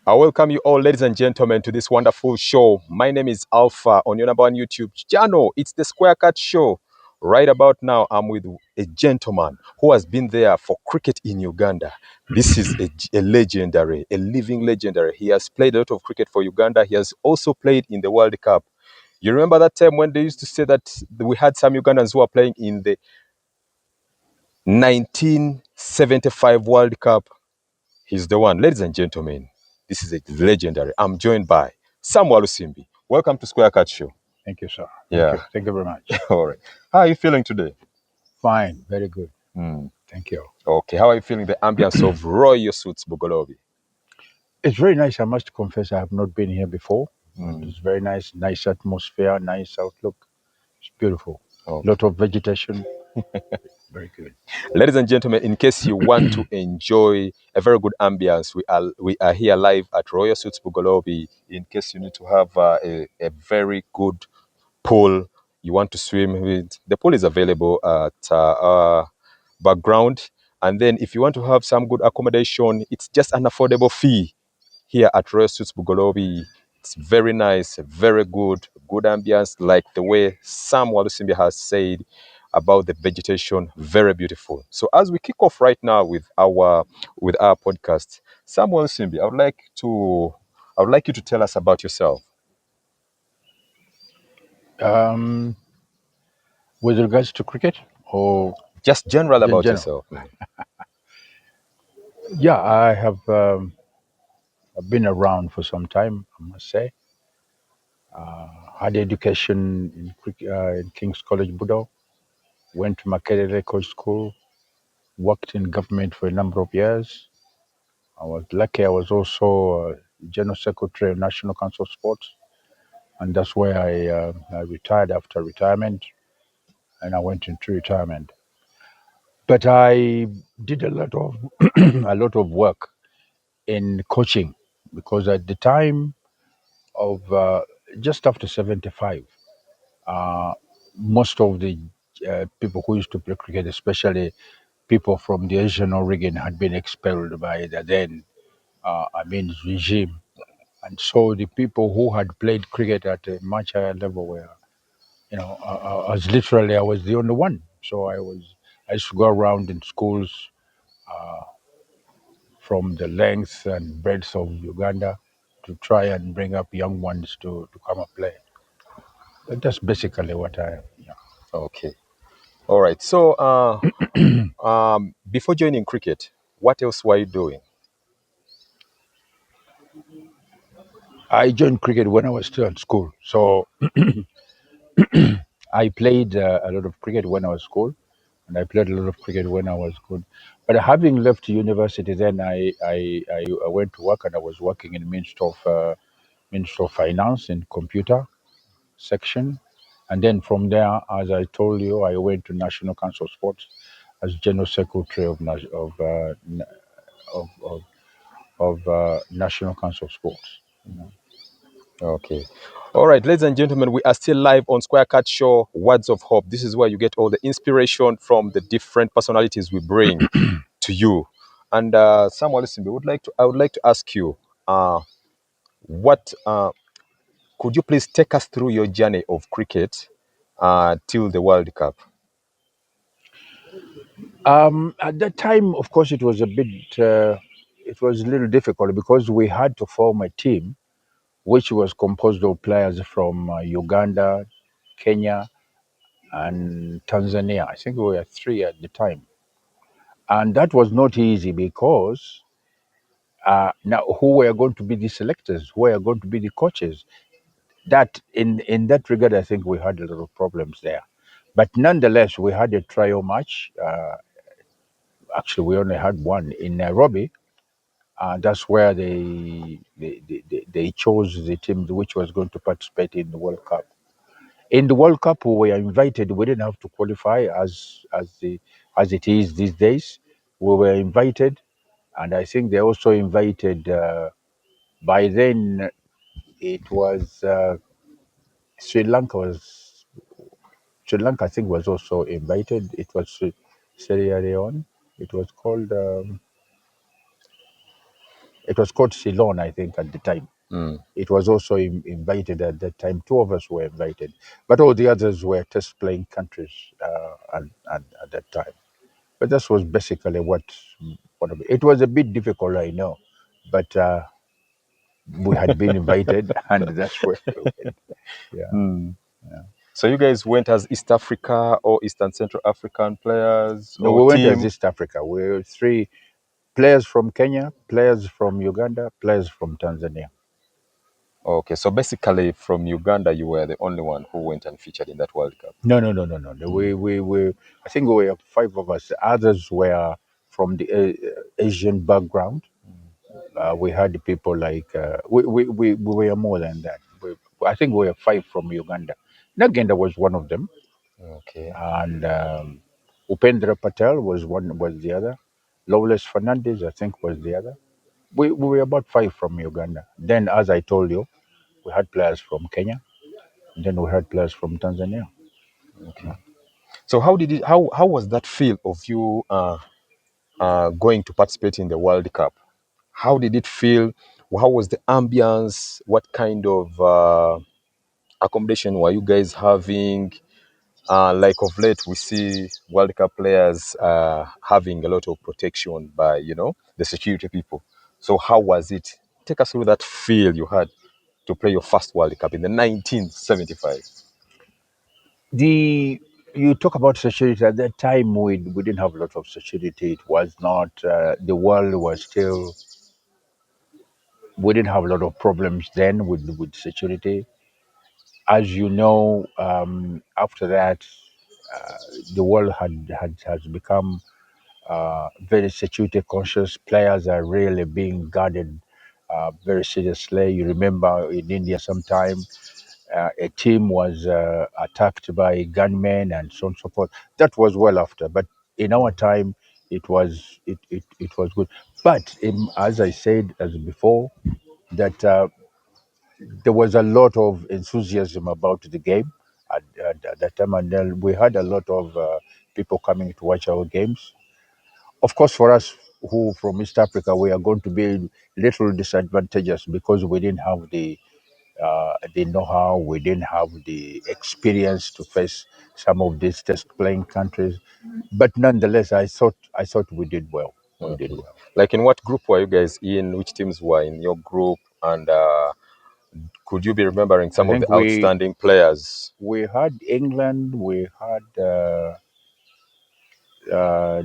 I welcome you all, ladies and gentlemen, to this wonderful show. My name is Alpha on your number one YouTube channel. It's the Square Cut Show. Right about now, I'm with a gentleman who has been there for cricket in Uganda. This is a legendary, a living legendary. He has played a lot of cricket for Uganda. He has also played in the World Cup. You remember that time when they used to say that we had some Ugandans who were playing in the 1975 World Cup? He's the one. Ladies and gentlemen, this is a legendary. I'm joined by Sam Walusimbi. Welcome to Square Cut Show. Thank you, sir. Yeah. Thank you very much. All right. How are you feeling today? Fine, very good. Thank you. Okay. How are you feeling the ambience of Royal Suits Bugolobi? It's very nice. I must confess, I have not been here before. It's very nice, nice atmosphere, nice outlook. It's beautiful. Okay. Lot of vegetation. Very good. Ladies and gentlemen, in case you want to enjoy a very good ambience, we are here live at Royal Suits Bugolobi. In case you need to have a very good pool you want to swim with, the pool is available at our background. And then if you want to have some good accommodation, it's just an affordable fee here at Royal Suits Bugolobi. It's very nice, very good ambience, like the way Sam Walusimbi has said about the vegetation, very beautiful. So as we kick off right now with our podcast, Sam Walusimbi, I would like you to tell us about yourself. With regards to cricket or Just general in about general? yourself. Yeah, I have I've been around for some time, I must say. Had education in King's College, Budo. Went to Makerere Coach School. Worked in government for a number of years. I was lucky. I was also General Secretary of National Council of Sports, and that's where I retired after retirement, and I went into retirement. But I did a lot of a lot of work in coaching because at the time of just after 75, most of the people who used to play cricket, especially people from the Asian origin, had been expelled by the then regime. And so the people who had played cricket at a much higher level were, I was literally, I was the only one. So I used to go around in schools from the length and breadth of Uganda to try and bring up young ones to come and play. But that's basically what I am. Yeah. Okay. All right. So before joining cricket, what else were you doing? I joined cricket when I was still in school. So I played a lot of cricket when I was school, and I played a lot of cricket when I was good. But having left university, then I went to work, and I was working in Ministry of Finance in computer section, and then from there, as I told you, I went to National Council of Sports as General Secretary of National Council of Sports. Okay. All right, ladies and gentlemen, we are still live on Square Cut Show, Words of Hope. This is where you get all the inspiration from the different personalities we bring to you. And Samuel, listen, I would like to ask you, what could you please take us through your journey of cricket till the World Cup? At that time, of course, it was a little difficult because we had to form a team which was composed of players from Uganda, Kenya, and Tanzania. I think we were three at the time. And that was not easy because now who were going to be the selectors, who were going to be the coaches? That in that regard, I think we had a lot of problems there. But nonetheless, we had a trial match. Actually, we only had one in Nairobi. That's where they chose the team which was going to participate in the World Cup. In the World Cup, we were invited. We didn't have to qualify as it is these days. We were invited, and I think they also invited. By then, it was Sri Lanka was Sri Lanka. I think was also invited. It was Sierra Leone. It was called. It was called Ceylon, I think, at the time. Mm. It was also invited at that time. Two of us were invited, but all the others were test playing countries at that time. But this was basically what it was a bit difficult, I know, but we had been invited, and that's where we went. Yeah. Mm. So you guys went as East Africa or Eastern Central African players No, or we went as team? East Africa. We were three players from Kenya, players from Uganda, players from Tanzania. Okay, so basically from Uganda, you were the only one who went and featured in that World Cup. No, no, no, no, no. We I think we were five of us. Others were from the Asian background. We had people like we were more than that. I think we were five from Uganda. Nagenda was one of them, Okay, and Upendra Patel was the other. Lawless Fernandez, I think, was the other. We were about five from Uganda. Then, as I told you, we had players from Kenya. Then we had players from Tanzania. okay. So how did it? How was that feel of you going to participate in the World Cup? How did it feel? How was the ambience? What kind of accommodation were you guys having? Like of late, we see World Cup players having a lot of protection by, the security people. So how was it? Take us through that feel you had to play your first World Cup in the 1975. The You talk about security at that time. We didn't have a lot of security. It was not the world was still. We didn't have a lot of problems then with security. As you know, after that, the world has become very security conscious. Players are really being guarded very seriously. You remember in India sometime a team was attacked by gunmen and so on and so forth. That was well after, but in our time, it was good. But as I said as before, that there was a lot of enthusiasm about the game at that time, and then we had a lot of people coming to watch our games. Of course, for us who from East Africa, we are going to be little disadvantageous because we didn't have the know-how, we didn't have the experience to face some of these test-playing countries. But nonetheless, I thought we did well. We did Okay. well. Like in what group were you guys in? Which teams were in your group? And could you be remembering I some of think the we outstanding players? we had England, we had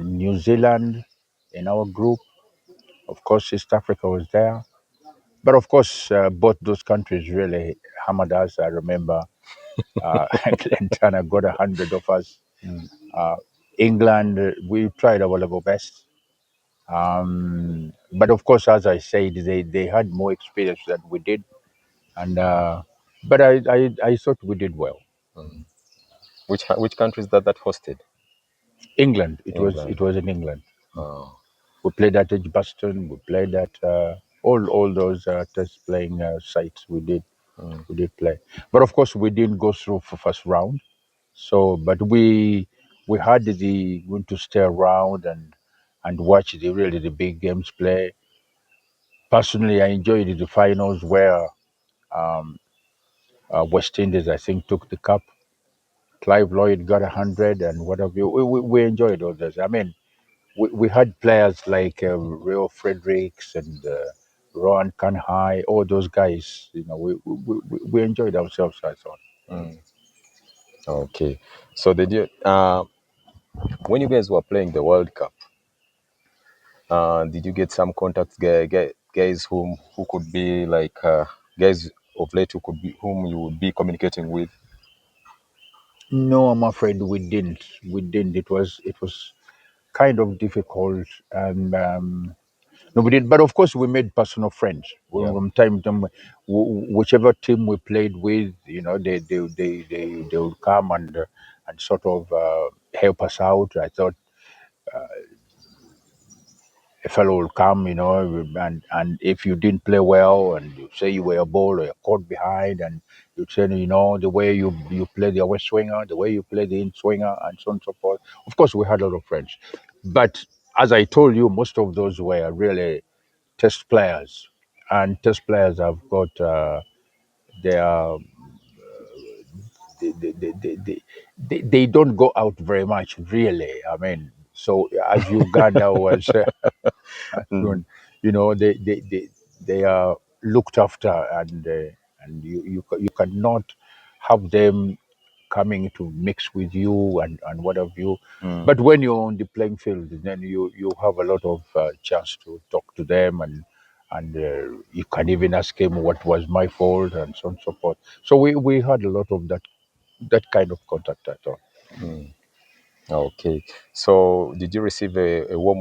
New Zealand in our group. Of course, East Africa was there. But of course, both those countries really hammered us. I remember Glen Turner got 100 of us. Uh, England, we tried our level best. But of course, as I said, they had more experience than we did. And but I thought we did well. Which countries that hosted? England, England. it was in England. Oh. We played at Edgbaston. We played at all those test playing sites. Mm. We did play, but of course we didn't go through for first round. So, but we had the going to stay around and watch the big games play. Personally, I enjoyed the finals where West Indies I think took the cup. Clive Lloyd got 100 and whatever. We enjoyed all this. I mean, we had players like Rio Fredericks and Rohan Kanhai, all those guys. We enjoyed ourselves. I thought. Mm. Okay. So did you when you guys were playing the World Cup, did you get some contacts, guys who could be like guys of late whom you would be communicating with? No, I'm afraid we didn't. We didn't. It was kind of difficult, and no, we didn't. But of course, we made personal friends. Yeah. From time to time, whichever team we played with, they would come and sort of help us out. I thought a fellow will come, and if you didn't play well, and you say you were a ball or you're caught behind, and you say, the way you play the away swinger, the way you play the in swinger, and so on and so forth. Of course, we had a lot of friends, but as I told you, most of those were really test players, and test players have got their they don't go out very much, really. I mean, so as Uganda was Mm, doing, they are looked after, and you cannot have them coming to mix with you and what have you. mm, But when you're on the playing field, then you have a lot of chance to talk to them, and you can even ask him what was my fault and so on and so forth. So we had a lot of that kind of contact at all. mm. Okay. So, did you receive a warm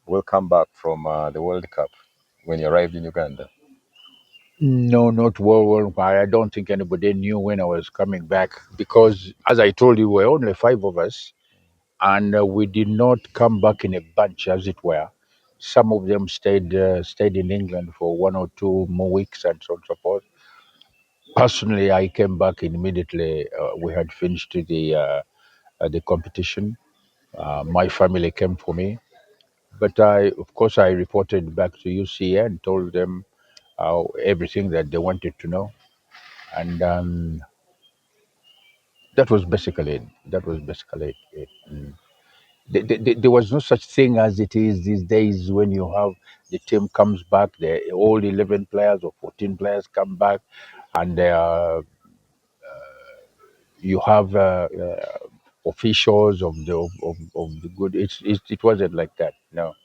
welcome back from the World Cup when you arrived in Uganda? No, not worldwide. I don't think anybody knew when I was coming back because, as I told you, we were only five of us, and we did not come back in a bunch, as it were. Some of them stayed in England for 1 or 2 more weeks, and so on and so forth. Personally, I came back immediately. We had finished the competition. My family came for me, but of course, I reported back to UCA and told them everything that they wanted to know, and that was basically it. That was basically it. There was no such thing as it is these days when you have the team comes back, the all 11 players or 14 players come back, and you have officials of the good. It wasn't like that, no.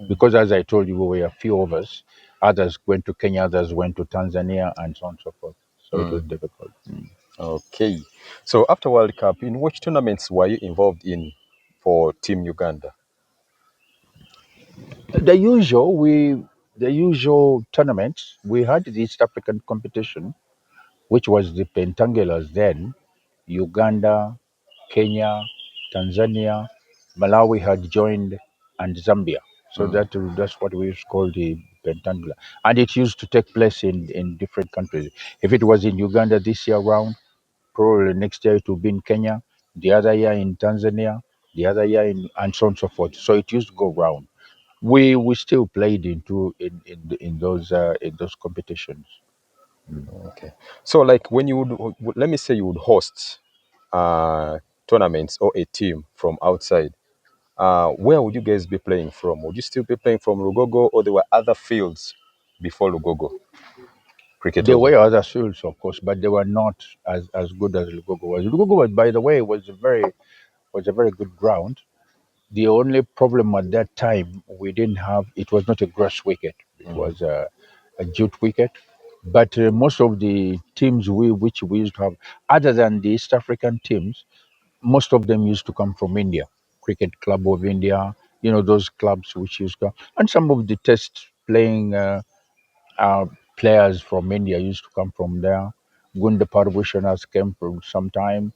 Because as I told you, we were a few of us. Others went to Kenya, others went to Tanzania, and so on and so forth. So it was Mm. difficult. Okay. So, after World Cup, in which tournaments were you involved in for Team Uganda? The usual, the usual tournaments. We had the East African competition, which was the Pentangulas then. Uganda, Kenya, Tanzania, Malawi had joined, and Zambia. So Mm. that's what we used to call the Pentangular. And it used to take place in different countries. If it was in Uganda this year round, probably next year it will be in Kenya, the other year in Tanzania, the other year and so on and so forth. So it used to go round. We still played in those competitions. Okay. So, like when you let me say you would host tournaments or a team from outside, where would you guys be playing from? Would you still be playing from Lugogo, or there were other fields before Lugogo? Cricket There was were there. other fields, of course, but they were not as good as Lugogo was. Lugogo was, by the way, was a very good ground. The only problem at that time we didn't have it was not a grass wicket; it Mm, was a jute wicket. But most of the teams which we used to have, other than the East African teams, most of them used to come from India, Cricket Club of India. Those clubs which used to, and some of the test playing. Players from India used to come from there. Gunda Parvushanas came from sometime.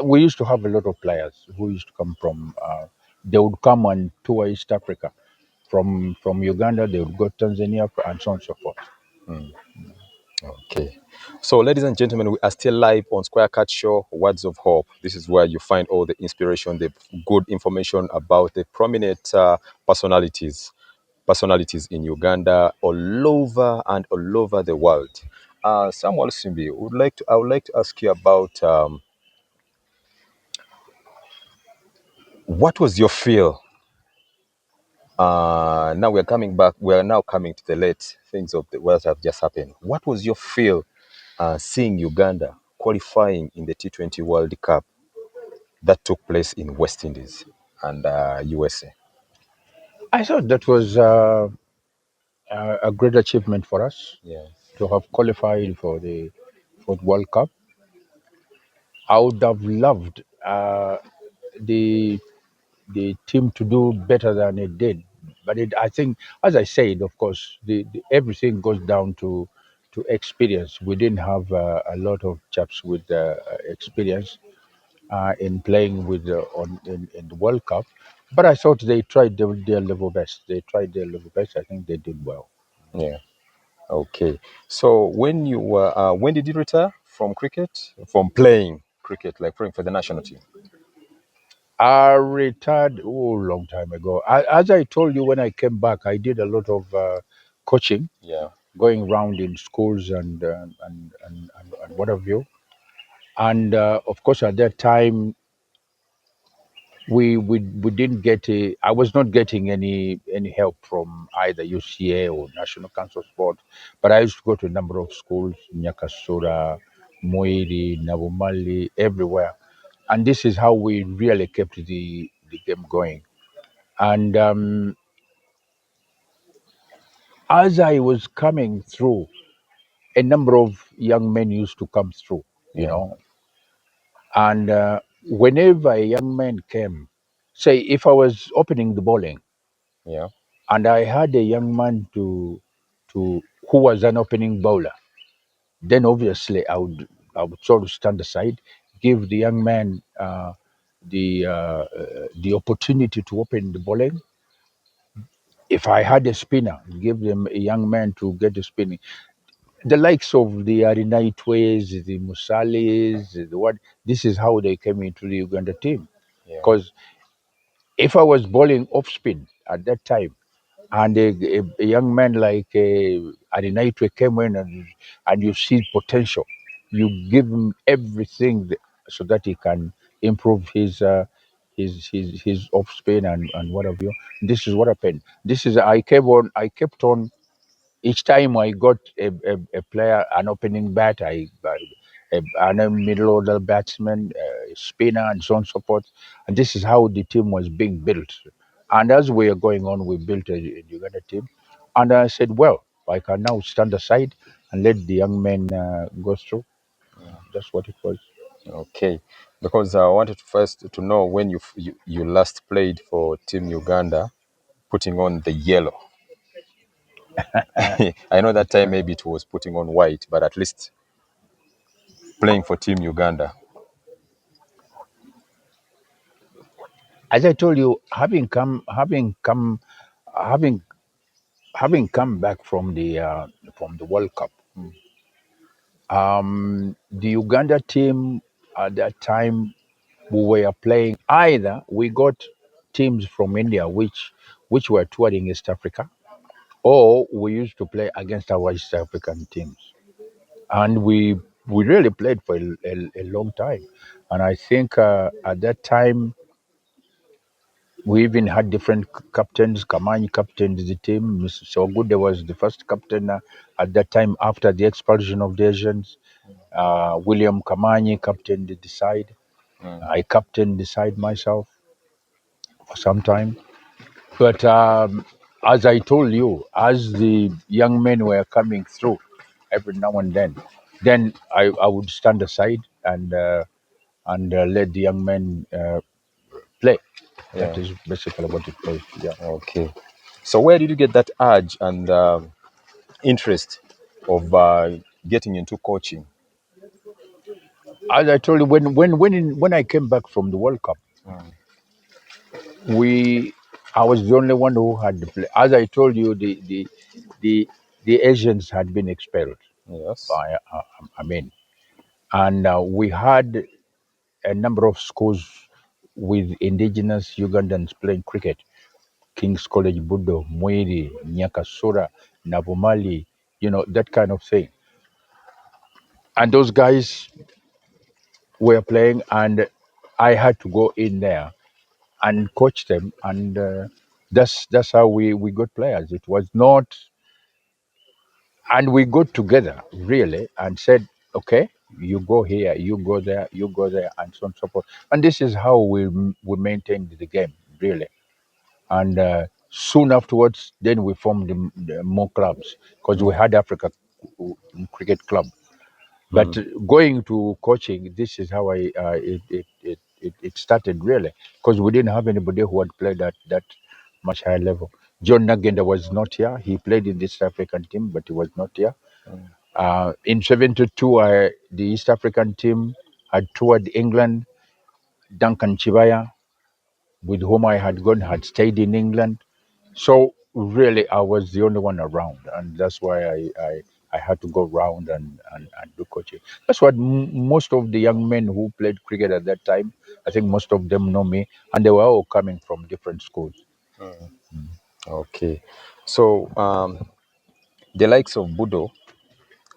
We used to have a lot of players who used to come from. They would come and tour East Africa. From Uganda, they would go to Tanzania and so on and so forth. mm. Okay. So, ladies and gentlemen, we are still live on Square Cut Show, Words of Hope. This is where you find all the inspiration, the good information about the prominent personalities in Uganda, all over and all over the world. Sam Walusimbi, I would like to ask you about what was your feel. Now we're coming back. We are now coming to the late things of the what have just happened. What was your feel seeing Uganda qualifying in the T20 World Cup that took place in West Indies and USA? I thought that was a great achievement for us Yeah. to have qualified for the World Cup. I would have loved the the team to do better than it did. But I think, as I said, of course, everything goes down to experience. We didn't have a lot of chaps with experience in playing in the World Cup. But I thought they tried their level best. They tried their level best. I think they did well. Yeah. Okay. So when did you retire from cricket? From playing cricket, like playing for the national team? I retired long time ago. As I told you, when I came back, I did a lot of coaching, Yeah, going around in schools and what have you. And of course, at that time, we didn't get a. I was not getting any help from either UCA or National Council of Sport, but I used to go to a number of schools, Nyakasura, Moiri, Nabumali, everywhere, and this is how we really kept the game going. And as I was coming through, a number of young men used to come through, you yeah, know, and whenever a young man came, say if I was opening the bowling yeah, and I had a young man to who was an opening bowler, then obviously I would sort of stand aside, give the young man the opportunity to open the bowling. If I had a spinner, give them a young man to get the spinning. The likes of the Arinaitways, the Musalis, the what. This is how they came into the Uganda team. yeah, Because if I was bowling off spin at that time, and a young man like Arinaitwe came in and you see potential, you give him everything so that he can improve his off spin and what have you. This is what happened. This is I kept on each time I got a player, an opening bat, and a middle order batsman, spinner, and so on and so forth. And this is how the team was being built. And as we are going on, we built a Uganda team. And I said, well, I can now stand aside and let the young men go through. That's what it was. okay. Because I wanted to first to know when you last played for Team Uganda, putting on the yellow. I know that time maybe it was putting on white, but at least playing for Team Uganda. As I told you, having having come back from the World Cup. The Uganda team at that time we were playing either we got teams from India which were touring East Africa, or we used to play against our East African teams, and we really played for a long time. And I think at that time we even had different captains. Kamani captained the team. Mr. Sogude was the first captain at that time after the expulsion of the Asians. William Kamani captained the side. Mm, I captained the side myself for some time. But as I told you, as the young men were coming through every now and then I would stand aside and let the young men play. That yeah. is basically what it was. Yeah. Okay. So where did you get that urge and interest of getting into coaching? As I told you, when I came back from the World Cup, we I was the only one who had the play. As I told you, the the Asians had been expelled Yes. by I mean, and we had a number of schools with indigenous Ugandans playing cricket. King's College Budo, Mwiri, Nyakasura, Navumali, that kind of thing. And those guys were playing, and I had to go in there and coach them, and that's how we got players. It was not, and we got together really and said, okay, you go here, you go there, you go there, and so on and so forth. And this is how we maintained the game really. And soon afterwards, then we formed the more clubs because we Mm, had Africa Cricket Club. But mm, going to coaching, this is how it started really, because we didn't have anybody who had played at that much higher level. John Nagenda was not here. He played in the East African team, but he was not here. mm, In '72, the East African team had toured England. Duncan Chibaya, with whom I had gone, had stayed in England. So really, I was the only one around, and that's why I had to go round and do coaching. That's what most of the young men who played cricket at that time, I think most of them know me, and they were all coming from different schools. Okay. So the likes of Budo,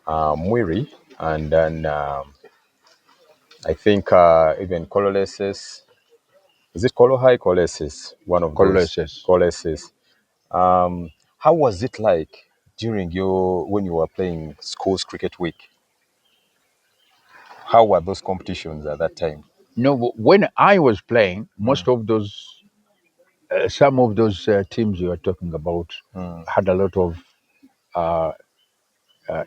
Mwiri, and then I think even Cololeses. Is it Colohai Coleses? One of those Colossus. Coleses. How was it like during your when you were playing schools cricket week? How were those competitions at that time? No, when I was playing, most of those, some of those teams you are talking about had a lot of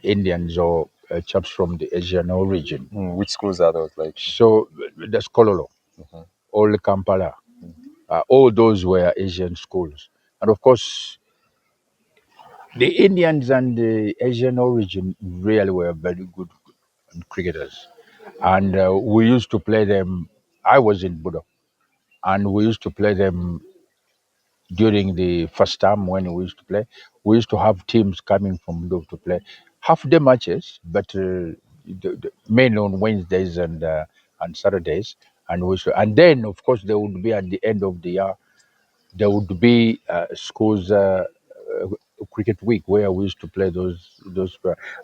Indians or chaps from the Asian origin. Which schools are those? Like, So that's Kololo, Old Kampala, all those were Asian schools. And of course, the Indians and the Asian origin really were very good cricketers. And we used to play them. I was in Budo, and we used to play them during the first term when we used to play. We used to have teams coming from Budo to play half day matches, but mainly on Wednesdays and Saturdays. And then, of course, there would be at the end of the year there would be schools cricket week where we used to play those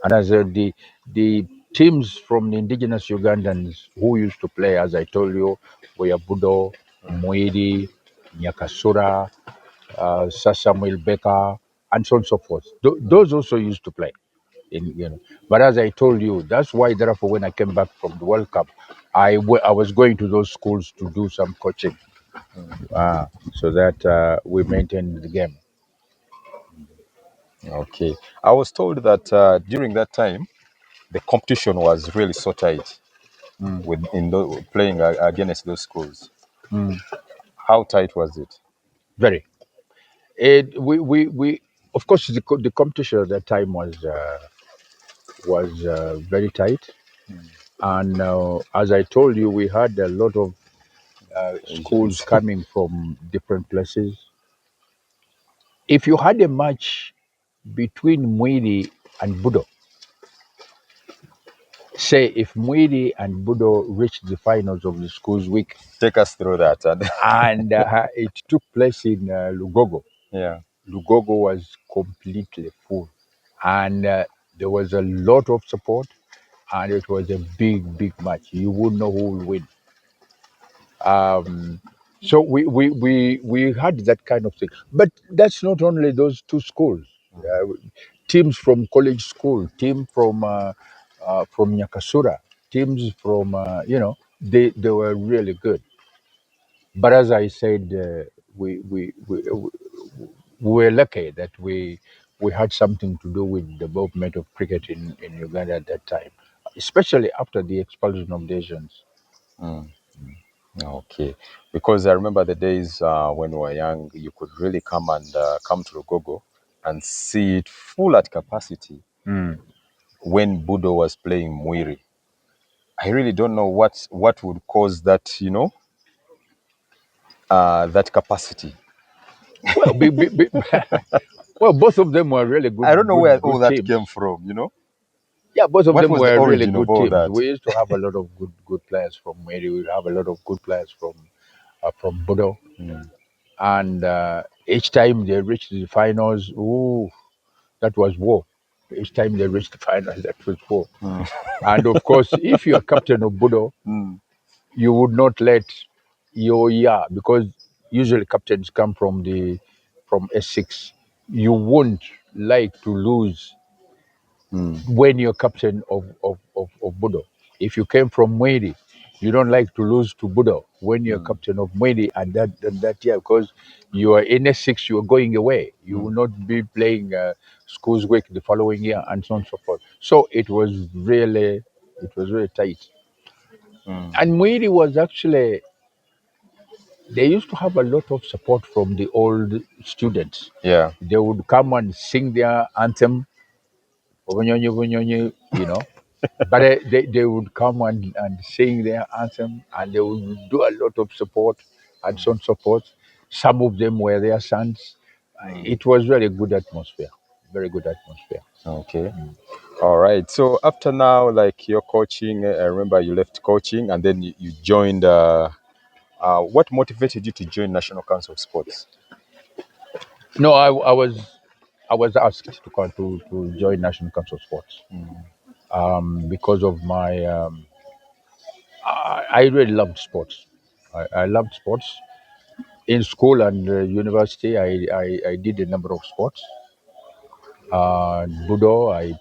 and as the teams from the indigenous Ugandans who used to play, as I told you, were Budo, Mwiri, Nyakasura, Sir Samuel Becker, and so on and so forth. Those also used to play. But as I told you, that's why therefore when I came back from the World Cup, I was going to those schools to do some coaching, so that we maintain the game. okay. I was told that during that time, the competition was really so tight with playing against those schools. Mm. How tight was it? Very. We of course the competition at that time was very tight, and as I told you, we had a lot of schools Asians. coming from different places. If you had a match between Mwiri and Budo, say if Mwiri and Budo reached the finals of the schools week, Take us through that. And and it took place in Lugogo. yeah. Lugogo was completely full, and there was a lot of support, and it was a big match. You would know who will win. So we had that kind of thing, but that's not only those two schools. Uh, Teams from college school, team from Nyakasura, teams from they were really good. But as I said, we were lucky that we had something to do with the development of cricket in Uganda at that time, especially after the expulsion of the Asians. Okay. Because I remember the days when we were young, you could really come to Lugogo and see it full at capacity Mm. when Budo was playing Mwiri. I really don't know what would cause that, that capacity. Well, well, both of them were really I don't know where all good that came teams. from. Yeah, both of What them was the were really origin of good all teams. that? We used to have a lot of good players from Mary. We have a lot of good players from Bodo, and each time they reached the finals, ooh, that was war. Each time they reached the finals, that was war. And of course, if you are captain of Bodo, you would not let your because usually captains come from S6. You won't like to lose when you're captain of Budo. If you came from Mweri, you don't like to lose to Budo when you're captain of Mweri and that year, because you are in S6, you are going away. You will not be playing schools week the following year and so on and so forth. So it was really tight. And Mweri was actually, they used to have a lot of support from the old students. Yeah. They would come and sing their anthem, Obunyonyi, Bunyonyi. But they would come and sing their anthem, and they would do a lot of support and so on support. Some of them were their sons. It was very good atmosphere, very good atmosphere. Okay. All right. So after now, like your coaching, I remember you left coaching and then you joined. What motivated you to join National Council of Sports? No, I was asked to come to join National Council of Sports because of my. I really loved sports. I loved sports in school and university. I did a number of sports. Budo. I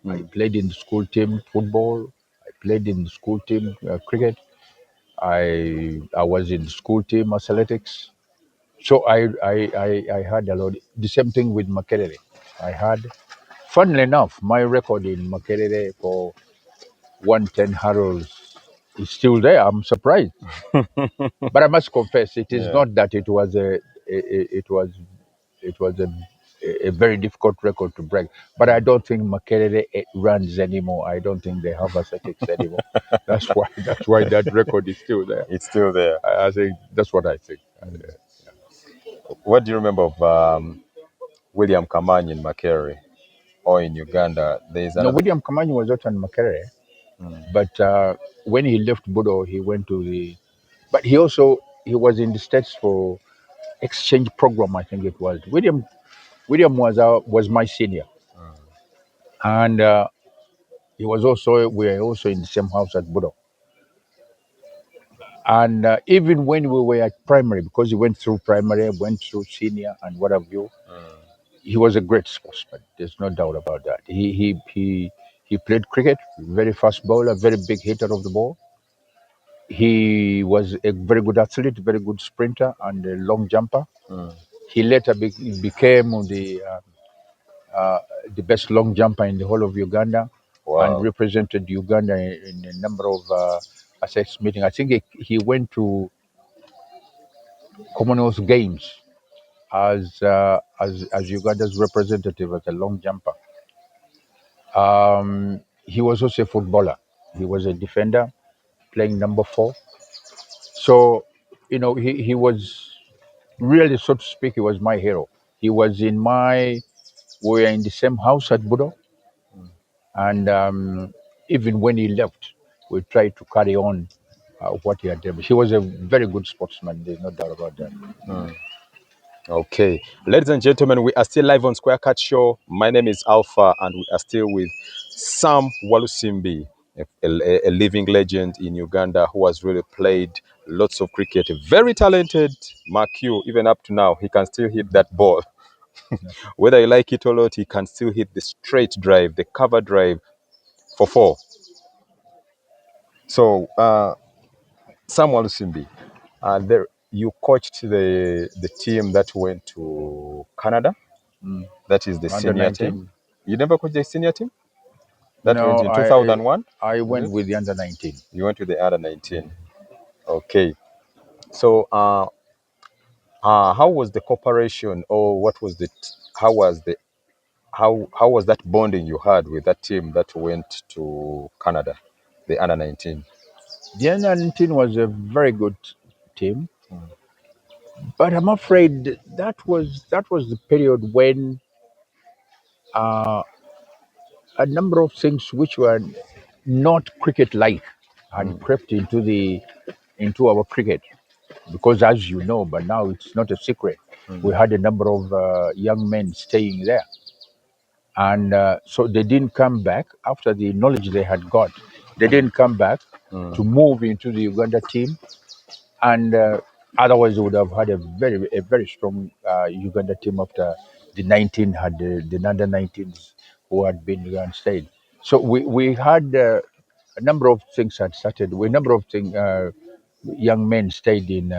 Mm. played in the school team football. I played in the school team cricket. I was in the school team athletics. So I had a lot. The same thing with Makerere. I had, funnily enough, my record in Makerere for 110 hurdles is still there. I'm surprised, but I must confess, it is Yeah. not that it was it was it was a very difficult record to break. But I don't think Makerere runs anymore. I don't think they have athletics anymore. That's why that record is still there. It's still there. I think that's what I think. What do you remember of William Kamanyi in Makere or in Uganda? There's No, another. William Kamanyi was not on Makerere. But when he left Budo, he went to the. But he was in the States for exchange program. I think it was William was my senior, and he was also we were also in the same house at Budo. And even when we were at primary, because he went through primary, went through senior, and what have you, he was a great sportsman. There's no doubt about that. He played cricket, very fast bowler, very big hitter of the ball. He was a very good athlete, very good sprinter, and a long jumper. Mm. He later became the best long jumper in the whole of Uganda, and Wow. represented Uganda in a number of assess meetings. I think he went to Commonwealth Games as Uganda's representative as a long jumper. He was also a footballer. He was a defender, playing number 4. So, he was really, so to speak, he was my hero. He was we were in the same house at Budo, and even when he left, we tried to carry on what he had done. He was a very good sportsman. There's no doubt about that. Okay, ladies and gentlemen, we are still live on Square Cut Show. My name is Alpha, and we are still with Sam Walusimbi, a living legend in Uganda who has really played lots of cricket. A very talented Mark Q, even up to now, he can still hit that ball. Whether you like it or not, he can still hit the straight drive, the cover drive for 4. So, Sam Walusimbi, there you coached the team that went to Canada. Mm. That is the Under senior team. 19. You never coached the senior team? That went No, in I 2001, I is went it? with the under 19. You went to the under 19. Okay. So, how was the cooperation, or what was how was the how was that bonding you had with that team that went to Canada, the under 19? The under 19 was a very good team, but I'm afraid that was the period when a number of things which were not cricket like had crept into our cricket, because as you know, but now it's not a secret, we had a number of young men staying there, and so they didn't come back after the knowledge they had got. They didn't come back to move into the Uganda team, and otherwise they would have had a very strong Uganda team after the 19 had the under 19s who had been Uganda stayed. So we had a number of things had started. A number of young men stayed in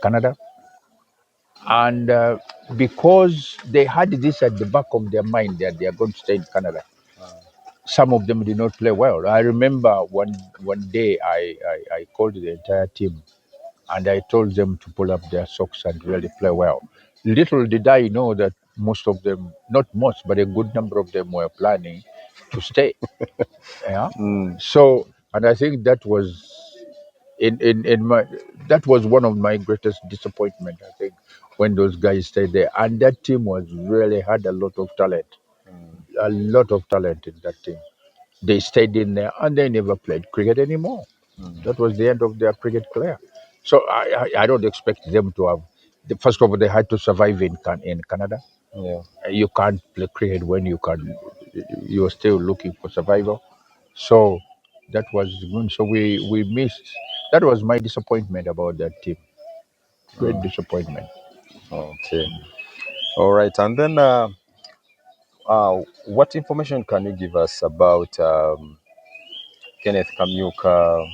Canada, and because they had this at the back of their mind that they are going to stay in Canada, some of them did not play well. I remember one day I called the entire team and I told them to pull up their socks and really play well. Little did I know that most of them, not most, but a good number of them were planning to stay. Yeah. So, and I think that was in my that was one of my greatest disappointment. I think when those guys stayed there, and that team was really had a lot of talent. a lot of talent in that team. They stayed in there and they never played cricket anymore. That was the end of their cricket career. So I don't expect them to have. First of all, they had to survive in Canada. Yeah. You can't play cricket when you're still looking for survival. So that was good. So we missed. That was my disappointment about that team. Great disappointment. Okay. All right. And then, what information can you give us about Kenneth Kamyuka,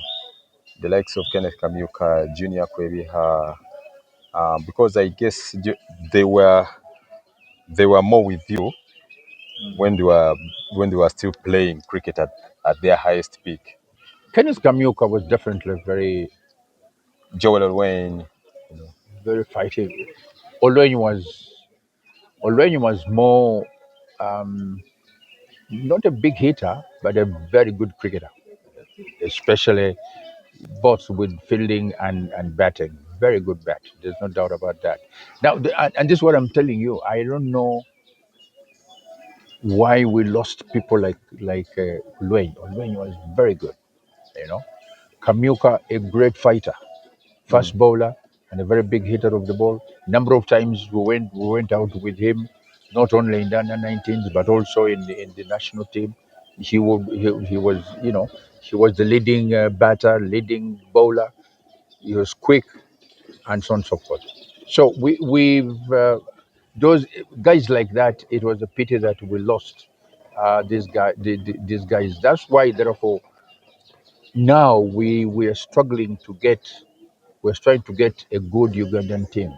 the likes of Kenneth Kamyuka, Junior Kwebiha? Because I guess they were they were more with you when they were still playing cricket at their highest peak. Kenneth Kamioka was definitely Joel Wayne, very fighting. Olwen was more not a big hitter, but a very good cricketer, especially both with fielding and batting. Very good bat. There's no doubt about that. Now, and this is what I'm telling you. I don't know why we lost people like Olwen. Olwen was very good. You know, Kamioka, a great fighter, fast bowler, and a very big hitter of the ball. Number of times we went out with him, not only in the under 19s but also in the national team. He was he was the leading batter, leading bowler. He was quick and so on and so forth. So we've those guys like that. It was a pity that we lost these guys. That's why, therefore, now we are struggling to get. We're trying to get a good Ugandan team.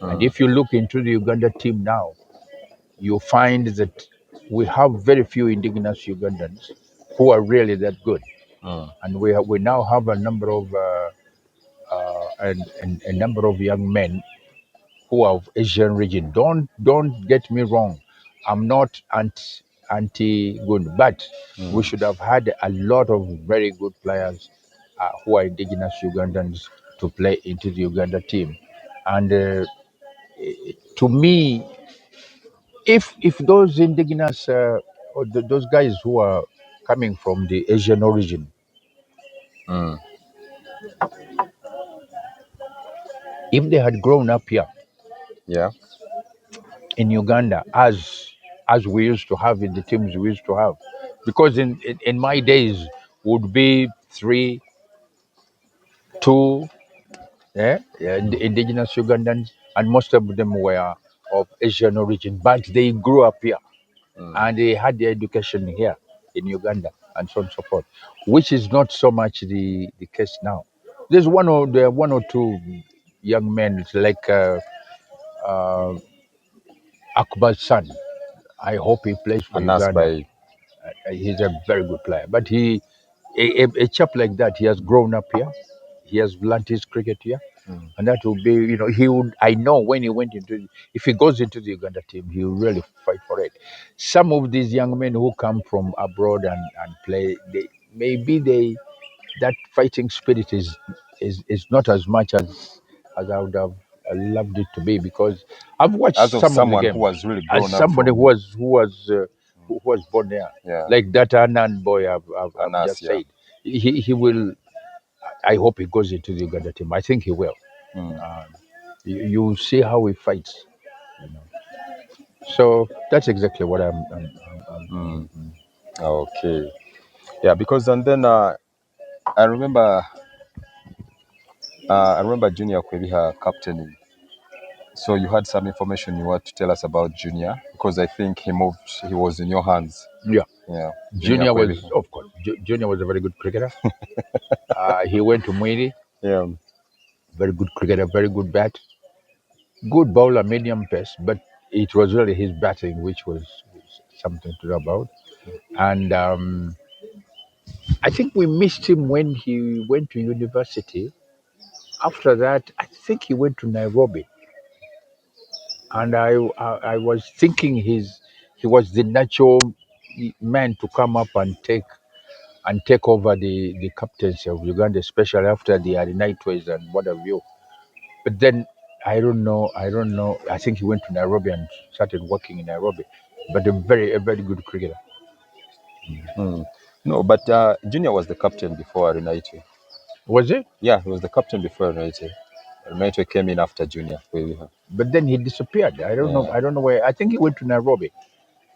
And if you look into the Uganda team now, you find that we have very few indigenous Ugandans who are really that good. And we now have a number of a number of young men who are of Asian origin. Don't get me wrong. I'm not anti good, but we should have had a lot of very good players who are indigenous Ugandans to play into the Uganda team. And to me, if those indigenous or those guys who are coming from the Asian origin, if they had grown up here yeah. in Uganda as we used to have in the teams we used to have, because in my days would be three, two, yeah, the indigenous Ugandans, and most of them were of Asian origin, but they grew up here and they had their education here in Uganda and so on and so forth, which is not so much the case now. There are one or two young men like Akbar's son. I hope he plays for And that's Uganda. by He's a very good player, but a chap like that, he has grown up here. He has learnt his cricket here. And that will be, he would. I know when he went into, if he goes into the Uganda team, he will really fight for it. Some of these young men who come from abroad and play, that fighting spirit is not as much as I would have loved it to be, because I've as watched of some of the someone who games was really as grown up somebody from who was born there, yeah, like that Anand boy I've Anas, just yeah. said. He will. I hope he goes into the Uganda team. I think he will. You see how he fights. You know. So that's exactly what Okay. Yeah, because and then I remember I remember Junior Kwebiha captaining. So you had some information you want to tell us about Junior because I think he was in your hands. yeah. Yeah, Junior Junior was, Kwebiha. of course, Junior was a very good cricketer. He went to Mwiri, Yeah. very good cricketer, very good bat, good bowler, medium pace, but it was really his batting which was something to know about. And I think we missed him when he went to university. After that, I think he went to Nairobi, and I was thinking he was the natural man to come up and take over the captaincy of Uganda, especially after the Arinaitos and what have you. But then I don't know. I think he went to Nairobi and started working in Nairobi. but a very good cricketer. Mm. No, but Junior was the captain before Arunaitwe. Was he? Yeah, he was the captain before Arunaitwe. Arunaitwe came in after Junior. But then he disappeared. I don't know. Yeah. I don't know where. I think he went to Nairobi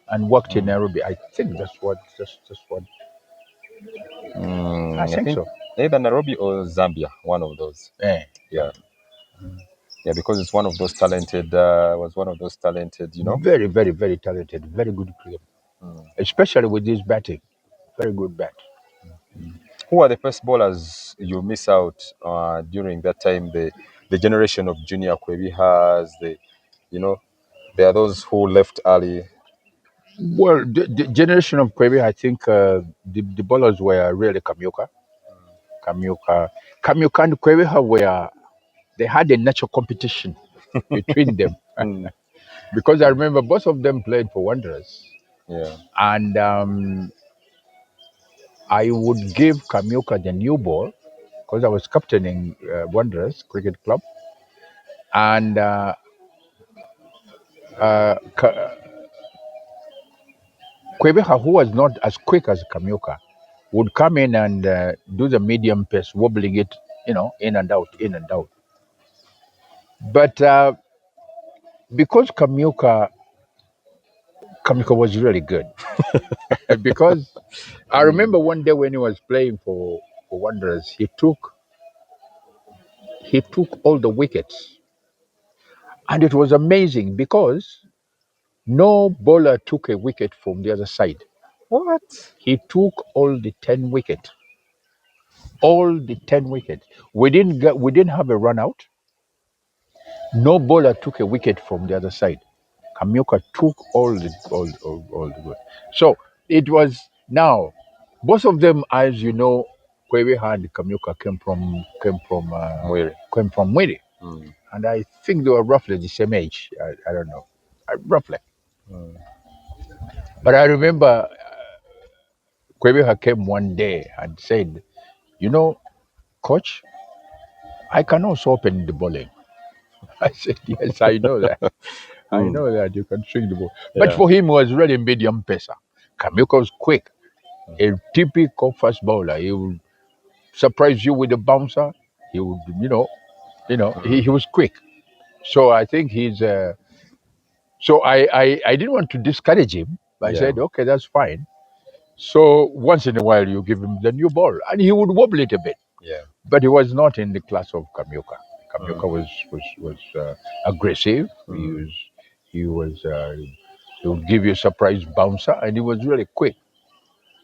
and worked in Nairobi. I think that's what. I I think think so. either Nairobi or Zambia, one of those. Yeah. Yeah, yeah, because it's one of those talented. Was one of those talented. Very, very, very talented. Very good cricketer, especially with his batting. Very good bat. Who are the first bowlers you miss out during that time? The generation of Junior Kwebi has you know, there are those who left early. Well, the generation of Kwebe, I think the bowlers were really Kamyuka, Kamyuka and Kwebeha were they had a natural competition between them Mm, because I remember both of them played for Wanderers, yeah. and I would give Kamyuka the new ball because I was captaining Wanderers Cricket Club, and Kwebeha, who was not as quick as Kamyuka, would come in and do the medium pace, wobbling it, in and out, in and out. But because Kamyuka was really good, because I Mm, remember one day when he was playing for Wanderers, he took all the wickets, and it was amazing because no bowler took a wicket from the other side. what? He took all the 10 wickets, all the 10 wickets. We didn't have a run out. No bowler took a wicket from the other side. Kamioka took all the good. So it was now both of them, as you know, Kwewe and Kamioka Mwiri. came from Mwiri, Mm, and I think they were roughly the same age. I don't know, roughly. mm, But I remember Kwewe came one day and said, "You know, coach, I can also open the bowling." I said, "Yes, I know that. I mm, know that you can swing the ball." But yeah. for him, it was really medium pacer. Kamioka was quick, a typical fast bowler. He would surprise you with a bouncer. He would, he was quick. So I think he's. So I didn't want to discourage him. I Yeah. said, okay, that's fine. So once in a while, you give him the new ball, and he would wobble it a bit. Yeah. But he was not in the class of Kamioka. Mm, Kamioka was aggressive. mm, He would give you a surprise bouncer, and he was really quick.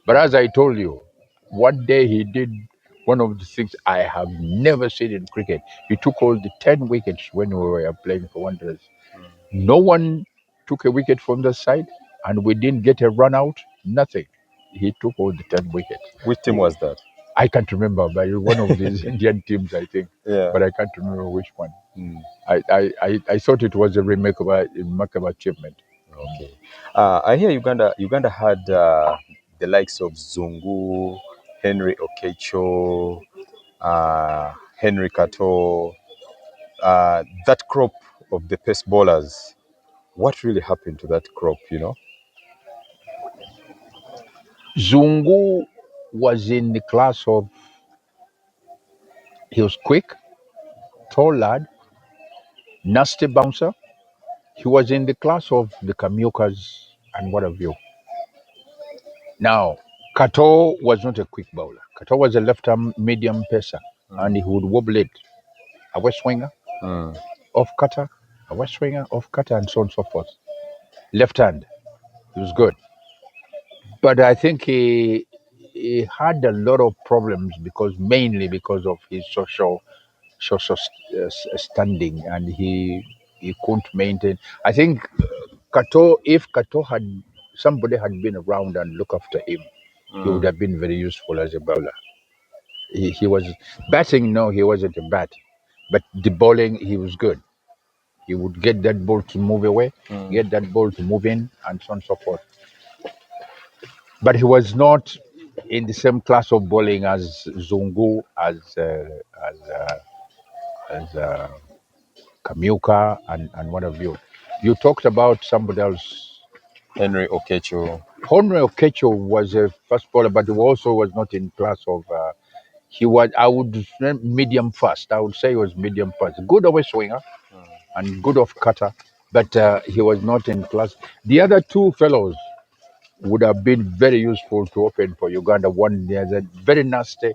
But as I told you, one day he did one of the things I have never seen in cricket. He took all the 10 wickets when we were playing for Wanderers. No one took a wicket from the side, and we didn't get a run out. Nothing. He took all the 10 wickets. which team He- was that? I can't remember, but one of these Indian teams, I think, Yeah. but I can't remember which one. Mm, I thought it was a remarkable achievement. okay. I hear Uganda had the likes of Zungu, Henry Okecho, Henry Kato, that crop of the pace bowlers. What really happened to that crop? Zungu was in the class of, he was quick, tall lad, nasty bouncer. He was in the class of the Kamiokas and what have you. Now, Kato was not a quick bowler. Kato was a left-arm medium pacer, and he would wobble it. A west swinger, Mm, off cutter, a west swinger, off cutter, and so on and so forth. Left hand, he was good. But I think he had a lot of problems mainly because of his social standing, and he couldn't maintain. I think Kato, if Kato had somebody had been around and look after him, he would mm. have been very useful as a bowler. He was batting. No, he wasn't a bat, but the bowling he was good. He would get that ball to move away, get that ball to move in, and so on and so forth. But he was not in the same class of bowling as Zungu, as Kamyuka, and what have you. You talked about somebody else. Henry Okecho. Henry Okecho was a fast bowler, but he also was not in class of. He was, I would say, medium fast. I would say he was medium fast. Good of a swinger and good off cutter, but he was not in class. The other two fellows would have been very useful to open for Uganda. One, there's a very nasty,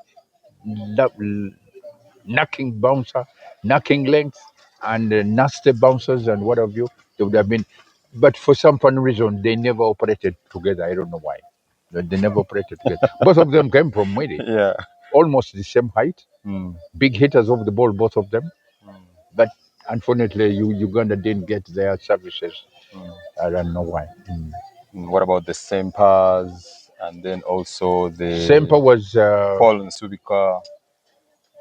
knocking bouncer, knocking length, and nasty bouncers and what have you. They would have been, but for some fun reason, they never operated together. I don't know why. They never operated together. Both of them came from Mwiri, Yeah. almost the same height, Mm. big hitters of the ball, both of them. But unfortunately, Uganda didn't get their services. I don't know why. What about the Sempas and then also Semper the was Paul Nsubika?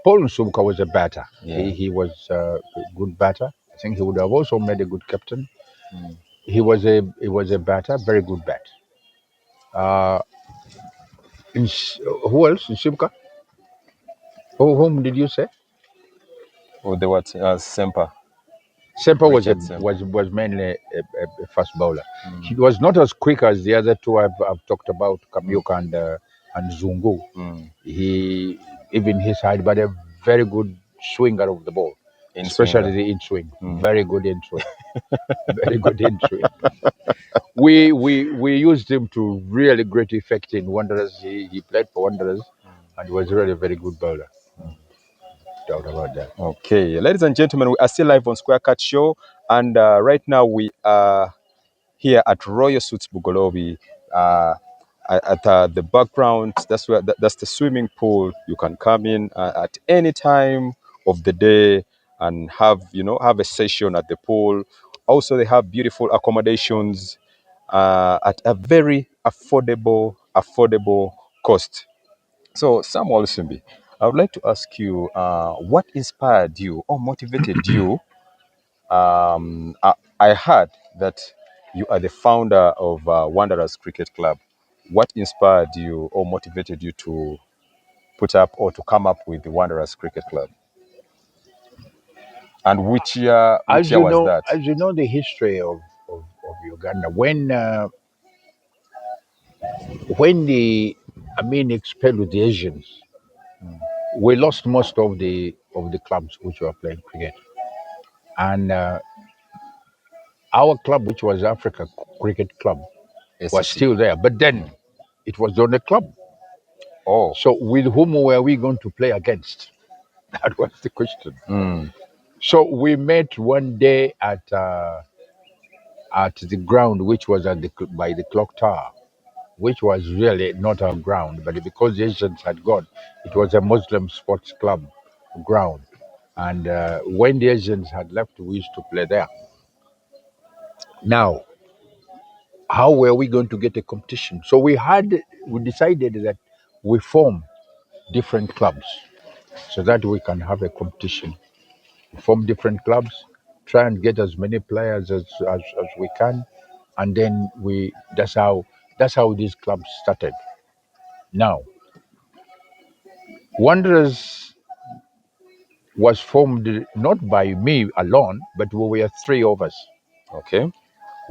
Paul Nsumka was a batter. Yeah. He was a good batter. I think he would have also made a good captain. He was a batter, very good bat. Uh, who else? Nsumka? Whom did you say? Or the what? Sempa. Semper was a Richard Sempa. was mainly a fast bowler. He was not as quick as the other two I've talked about, Kamyuka and Zungu. He even his height, but a very good swinger of the ball, In especially swinger. the in swing. Very good in swing. Very good in swing. We used him to really great effect in Wanderers. He played for Wanderers, and was really a very good bowler. Doubt about that. Okay, ladies and gentlemen, we are still live on Square Cut Show, and right now we are here at Royal Suits Bugolobi. At the background, that's the swimming pool. You can come in at any time of the day and have a session at the pool. Also, they have beautiful accommodations at a very affordable cost. So, Sam Walusimbi, I would like to ask you, what inspired you or motivated you? I heard that you are the founder of Wanderers Cricket Club. What inspired you or motivated you to put up or to come up with the Wanderers Cricket Club? And which year? Which As year you was know, that? as you know, the history of Uganda, when the Amin expelled the Asians, we lost most of the clubs which were playing cricket, and our club, which was Africa Cricket Club, was ACC. still there. But then it was on the club. Oh. So with whom were we going to play against? That was the question. So we met one day at the ground, which was by the clock tower, which was really not our ground, but because the Asians had gone, it was a Muslim sports club ground. And when the Asians had left, we used to play there. Now, how were we going to get a competition? So we decided that we form different clubs so that we can have a competition. Form different clubs, try and get as many players as we can, and then we that's how these clubs started. Now, Wanderers was formed not by me alone, but we were three of us. Okay.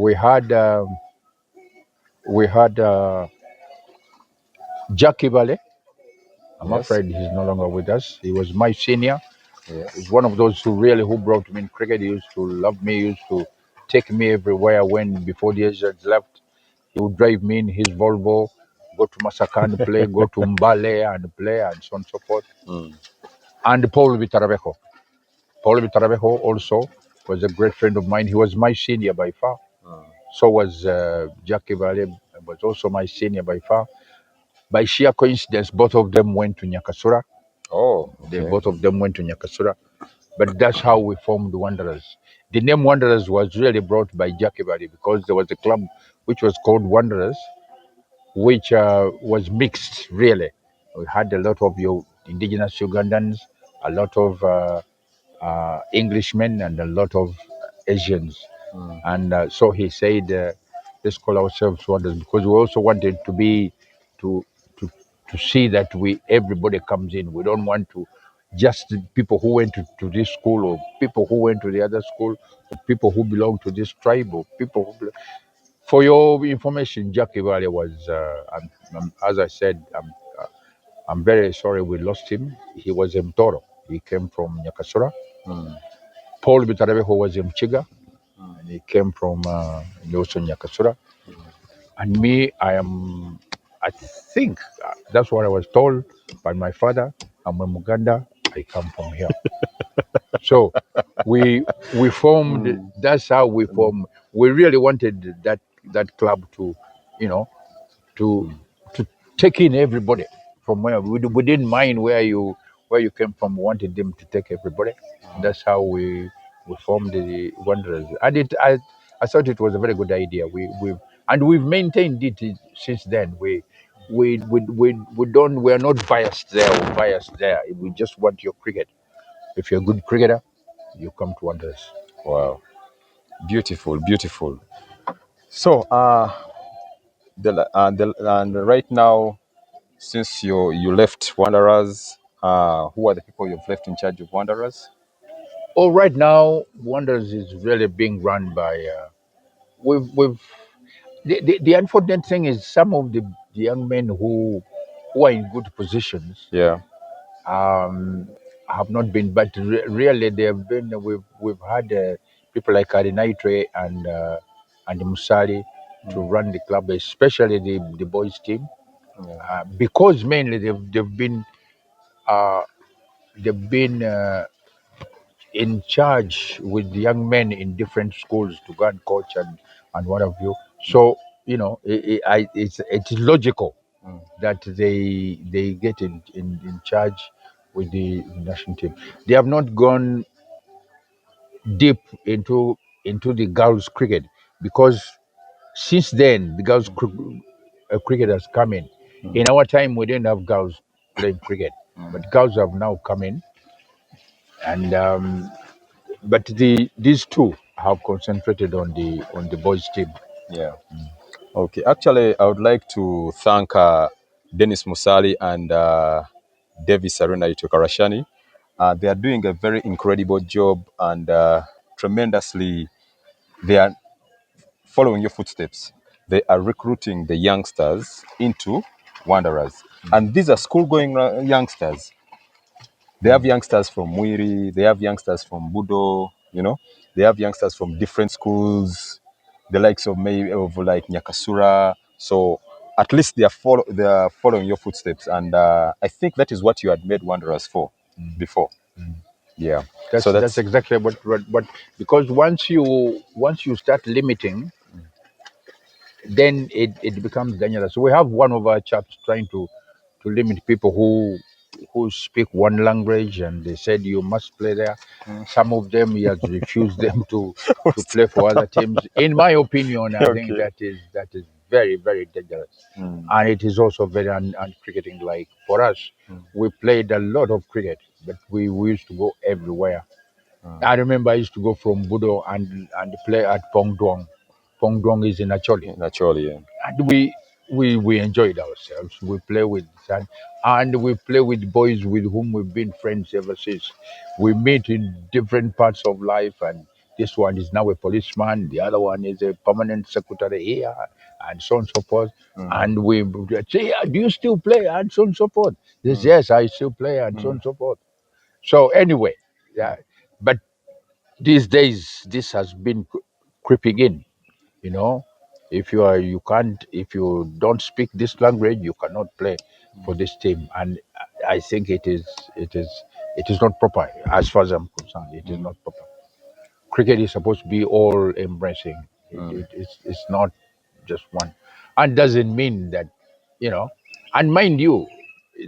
We had we had Jackie Valley. I'm Yes. afraid he's no longer with us. He was my senior. He's Yes. one of those who brought me in cricket. He used to love me. He used to take me everywhere. When before the Asians left, he would drive me in his Volvo, go to Masaka and play, go to Mbale and play, and so on and so forth. And Paul Vitarabejo. Paul Vitarabejo also was a great friend of mine. He was my senior by far. So was Jackie Valley, was also my senior by far. By sheer coincidence, both of them went to Nyakasura. Oh, They okay. both of them went to Nyakasura. But that's how we formed Wanderers. The name Wanderers was really brought by Jackie Valley because there was a club which was called Wanderers, which was mixed, really. We had a lot of your indigenous Ugandans, a lot of Englishmen, and a lot of Asians. And so he said, let's call ourselves Wanderers because we also wanted to, to, to see that everybody comes in. We don't want to just the people who went to this school or people who went to the other school or people who belong to this tribe or people who belong. For your information, Jackie Valley was, as I said, I'm very sorry we lost him. He was in Toro. He came from Nyakasura. Paul Bitarebeho was in Chiga, and he came from also Nyakasura. And me, I think that's what I was told by my father. I'm a Muganda. I come from here. So we formed. That's how we formed. We really wanted that club to, you know, to to take in everybody from where we didn't mind where you came from. We wanted them to take everybody. That's how we formed the Wanderers, and I thought it was a very good idea. We've maintained it since then. We're not biased there or biased there. We just want your cricket. If you're a good cricketer, you come to Wanderers. Wow, beautiful, beautiful. So, and right now, since you left Wanderers, who are the people you've left in charge of Wanderers? Oh, right now, Wanderers is really being run by. We've the unfortunate thing is some of the young men who are in good positions Yeah, um, have not been, but really they have been. We've had people like Arinaitre and Musali to run the club, especially the boys team, yeah, because mainly uh, they've been in charge with the young men in different schools to go and coach and what have you. So it's logical that they get in charge with the national team. They have not gone deep into the girls cricket because since then the cricket has come in. In our time we didn't have girls playing cricket, but girls have now come in, and but these two have concentrated on the boys team. yeah. Okay, actually, I would like to thank Dennis Musali and Davis Aruna Itokarashani. They are doing a very incredible job and tremendously. They are following your footsteps. They are recruiting the youngsters into Wanderers, and these are school-going youngsters. They have youngsters from Mwiri, they have youngsters from Budo, they have youngsters from different schools, the likes of maybe of like Nyakasura. So at least they are following your footsteps, and I think that is what you had made Wanderers for before. Yeah. So That's that's exactly what because once you start limiting, then it becomes dangerous. We have one of our chaps trying to limit people who speak one language, and they said you must play there. Some of them he has refused them to play for other teams. In my opinion, I think okay. that is very very dangerous, and it is also very uncricketing. Like for us, we played a lot of cricket, but we used to go everywhere. I remember I used to go from Budo and play at Pongduang. Pongduang is in Acholi, Naturally, yeah. and we enjoyed ourselves. We play with and we play with boys with whom we've been friends ever since. We meet in different parts of life, and this one is now a policeman. The other one is a permanent secretary here, and so on and so forth. And we say, "Do you still play?" And so on and so forth. Yes, yes, I still play, and so on and so forth. So anyway, yeah, but these days this has been creeping in, you know. You can't, if you don't speak this language, you cannot play for this team. And I think it is not proper. As far as I'm concerned, it is not proper. Cricket is supposed to be all embracing. It's not just one, and doesn't mean that, you know. And mind you,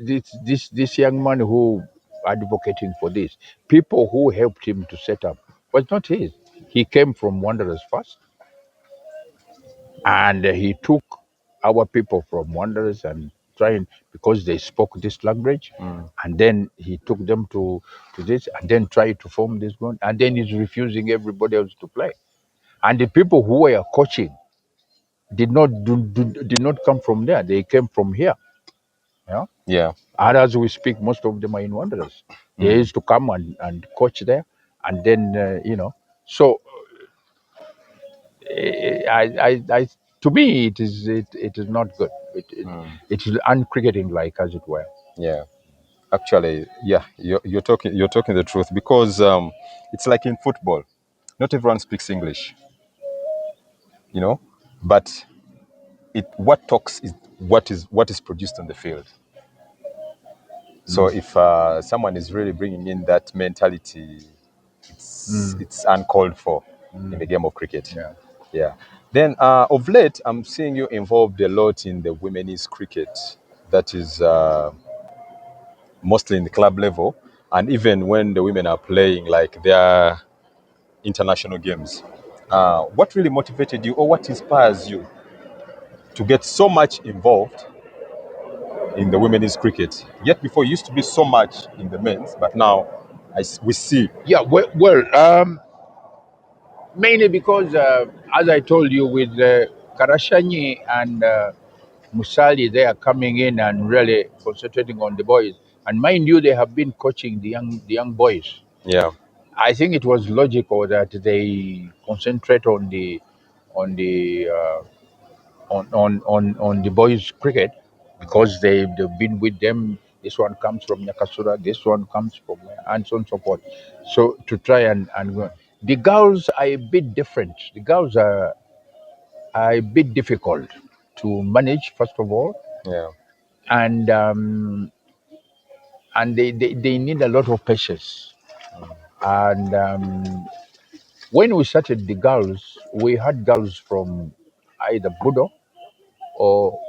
this young man who advocating for this, people who helped him to set up was not his. He came from Wanderers first, and he took our people from Wanderers and trying, because they spoke this language, and then he took them to this, and then tried to form this one, and then he's refusing everybody else to play. And the people who were coaching did not come from there; they came from here. Yeah. Yeah. And as we speak, most of them are in Wanderers. They used to come and coach there, and then So I To me, it is not good. It is uncricketing like, as it were. Yeah. Actually, yeah, you're talking the truth because it's like in football. Not everyone speaks English, you know, but what talks is what is produced on the field. So if someone is really bringing in that mentality, it's uncalled for in the game of cricket. Yeah. Yeah. Then of late, I'm seeing you involved a lot in the women's cricket. That is mostly in the club level, and even when the women are playing like their international games. What really motivated you, or what inspires you to get so much involved in the women's cricket? Yet before, you used to be so much in the men's, but now we see. Yeah, mainly because, as I told you, with Karashanyi and Musali, they are coming in and really concentrating on the boys. And mind you, they have been coaching the young boys. Yeah. I think it was logical that they concentrate on the on the boys cricket because they've been with them. This one comes from Nakasura, this one comes from and so on and so forth. So to try and go. The girls are a bit different. The girls are a bit difficult to manage, first of all, Yeah. and they need a lot of patience. And when we started the girls, we had girls from either Budo or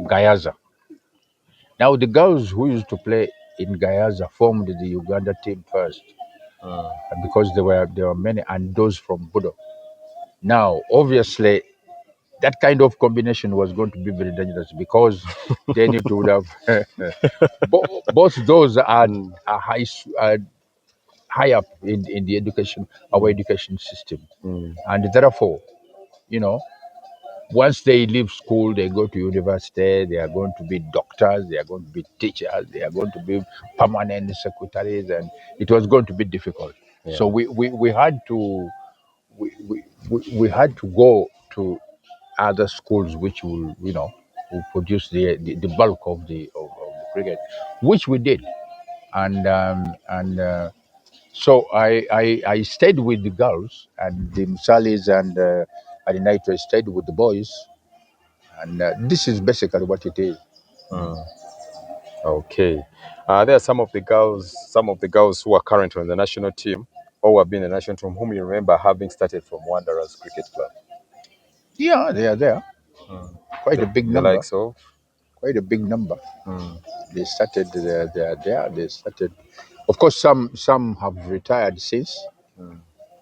Gayaza. Now, the girls who used to play in Gayaza formed the Uganda team first because there were many, and those from Budo. Now, obviously, that kind of combination was going to be very dangerous because then it would have both those are high up in the education, our education system, and therefore, you know, once they leave school, they go to university, they are going to be doctors, they are going to be teachers, they are going to be permanent secretaries, and it was going to be difficult. Yeah. So we had to we had to go to other schools which will produce the bulk of the cricket, which we did. And so I stayed with the girls, and the Musalis and the Nitrates stayed with the boys, and this is basically what it is. Okay. There are some of the girls who are currently on the national team, or who have been in the national team, whom you remember having started from Wanderers Cricket Club. Yeah, they are there. Quite a big The number. likes of. Quite a big number. They started. They are there. They started. Of course, some have retired since,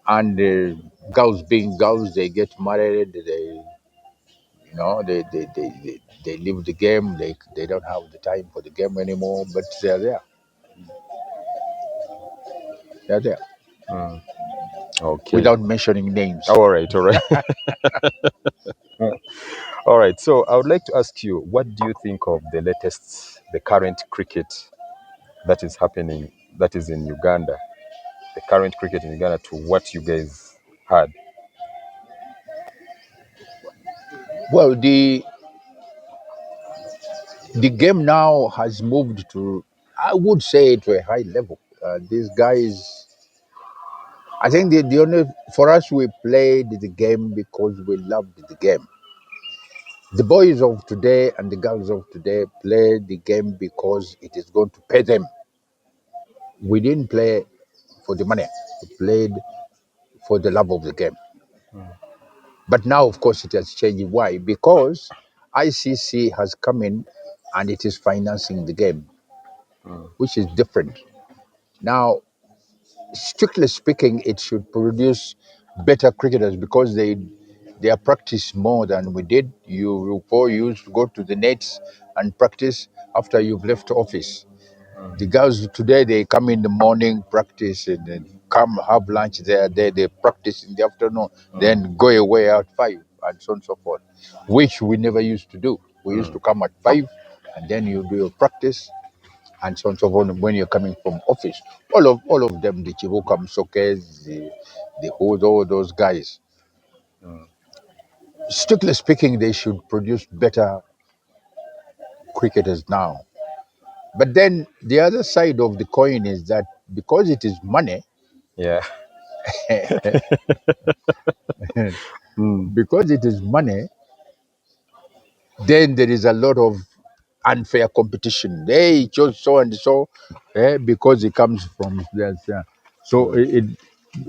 and girls being girls, they get married. They leave the game. They don't have the time for the game anymore. But they are there. They are there. Okay. Without mentioning names. All right. All right. All right. So I would like to ask you, what do you think of the current cricket that is happening, that is in Uganda, the current cricket in Uganda to what you guys had? Well, the game now has moved to, I would say, to a high level. These guys, I think the only, for us, we played the game because we loved the game. The boys of today and the girls of today play the game because it is going to pay them. We didn't play for the money. We played for the love of the game. But now, of course, it has changed. Why? Because ICC has come in and it is financing the game, which is different. Now, strictly speaking, it should produce better cricketers because they are practiced more than we did. You used to go to the nets and practice after you've left office. The girls today, they come in the morning, practice, and then come have lunch there. They practice in the afternoon, then go away at 5 and so on and so forth, which we never used to do. We used to come at 5 and then you do your practice and so on and so forth when you're coming from office. All of them, the Chibuka Msokes, the all those guys. Strictly speaking, they should produce better cricketers now. But then the other side of the coin is that because it is money, Yeah. Mm. because it is money, then there is a lot of unfair competition. They chose so and so because it comes from there. So Mm.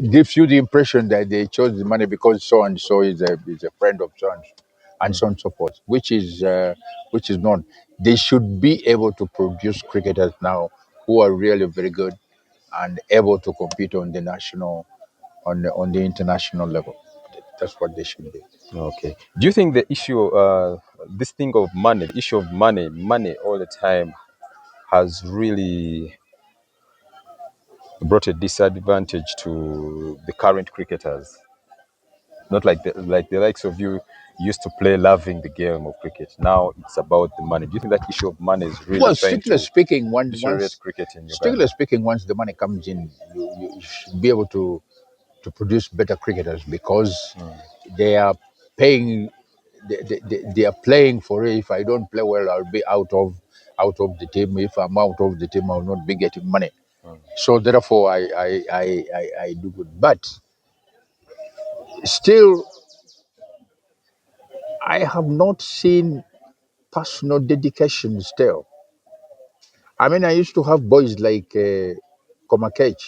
it gives you the impression that they chose the money because so and so is a friend of so and Mm. so on and so forth, which is not. They should be able to produce cricketers now who are really very good and able to compete on the national, on the international level. That's what they should do. Okay. Do you think the issue, this thing of money, the issue of money all the time, has really brought a disadvantage to the current cricketers? Not like the likes of you used to play loving the game of cricket. Now it's about the money. Do you think that issue of money is really Well, trying strictly to speaking, deteriorate cricket in strictly Uganda? speaking, once the money comes in, you should be able to produce better cricketers because they are paying, they are playing for it. If I don't play well, I'll be out of the team. If I'm out of the team, I'll not be getting money. So therefore, I do good. But still, I have not seen personal dedication. Still, I mean, I used to have boys like Komakech.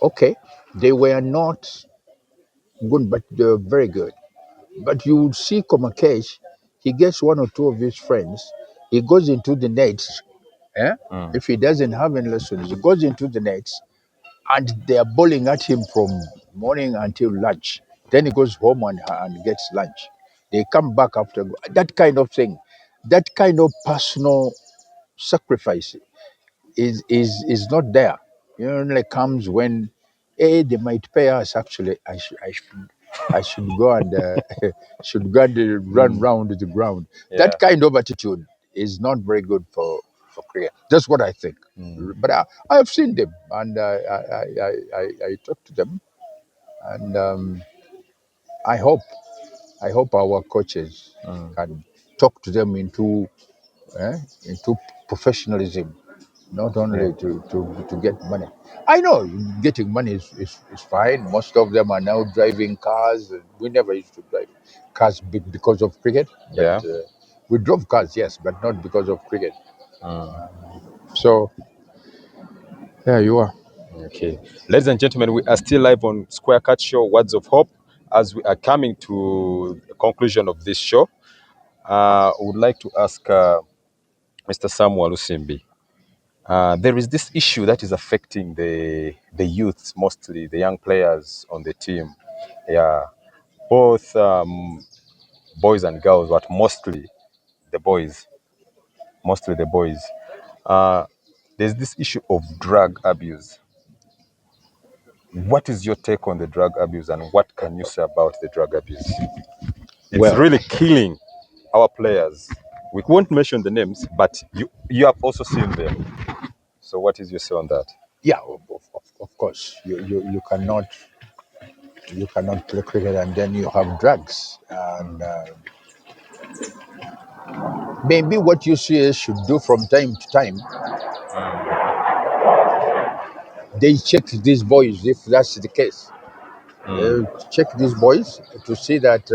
Okay, they were not good, but they were very good. But you would see Komakech, he gets one or two of his friends, he goes into the nets. Eh? Mm. If he doesn't have any lessons, he goes into the nets and they are bowling at him from morning until lunch. Then he goes home and gets lunch. They come back after that kind of thing. That kind of personal sacrifice is not there. It only comes when, hey, they might pay us. Actually, I should go and should go and run Mm. round the ground. Yeah. That kind of attitude is not very good for cricket. That's what I think. Mm. But I have seen them and I talk to them, and I hope our coaches Mm. can talk to them into professionalism, not Yeah. only to get money. I know getting money is fine. Most of them are now driving cars. We never used to drive cars because of cricket, but Yeah. we drove cars, yes, but not because of cricket. Mm. So, yeah, you are. Okay. Ladies and gentlemen, we are still live on Square Cut Show, Words of Hope. As we are coming to the conclusion of this show, I would like to ask Mr. Sam Walusimbi. There is this issue that is affecting the youths, mostly the young players on the team. Yeah, both boys and girls, but mostly the boys. Mostly the boys. Uh, there's this issue of drug abuse. What is your take on the drug abuse, and what can you say about the drug abuse? It's Well, really killing our players. We won't mention the names, but you have also seen them. So what is your say on that? yeah, of course, you cannot play cricket and then you have drugs, and maybe what you see should do from time to time, they check these boys if that's the case. Check these boys to see that